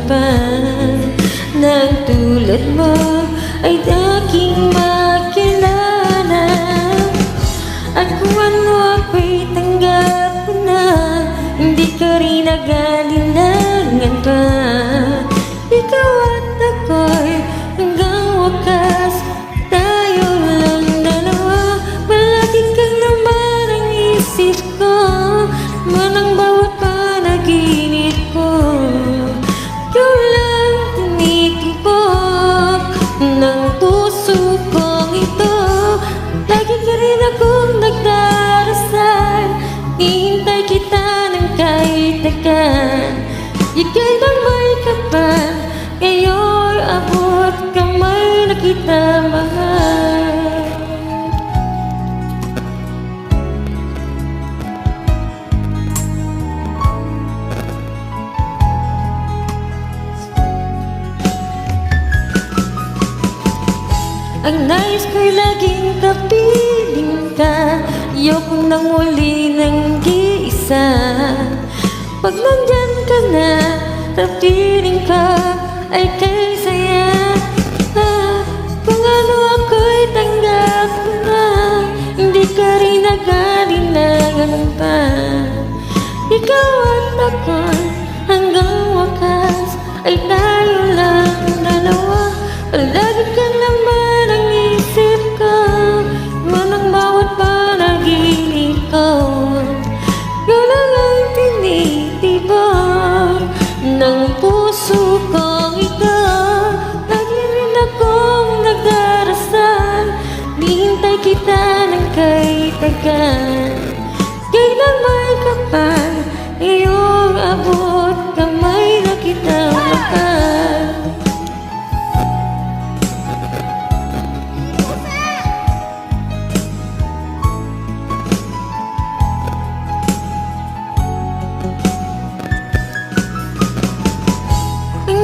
pa. Nang tulad mo ay aking makilala. At kung ano ako'y tanggap ko na, hindi ka rin nag-alilangan pa. Ikaw at ako'y hanggang wakas, tayo lang dalawa. Palagi ka naman ang isip ko, manang bawat panaginip ko. Ikaw lang tinitibok ng puso kong ito. Lagi ka rin akong nagdarasal, hihintay kita ng kahit agad. Ika'y nang may kapal, ngayon abot kamay na kita mahal. Ang nais ko'y laging kapiling ka, ayoko nang muli ng giisa. Pag nandyan ka na, kapiling ka, ay kay saya. Kung ano ako'y tanggap ko na, hindi ka rin nag-alilangan pa. Ikaw at ako'y hanggang wakas, ay tayo lang dalawa. Palagi ka naman ang isip ko, manang bawat panaginip ko. Ikaw lang ang tinitibok ng puso kong ito. Lagi rin akong nagdarasal, hihintay kita ng kahit agad. Kailan may kapal, iyong abot kamay na kita mahal.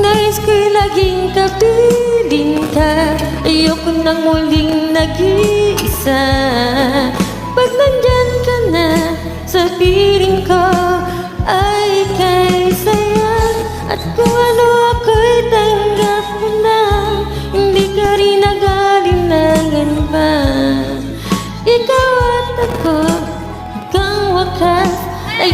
Nais ko'y laging kapiling ka, ayoko nang muling nag-iisa. Pag nandyan ka na sa piling ko, ay kay saya. At kung ano ako'y tanggap mo na, hindi ka rin nag-alilangan pa. Ikaw at ako hanggang wakas, ay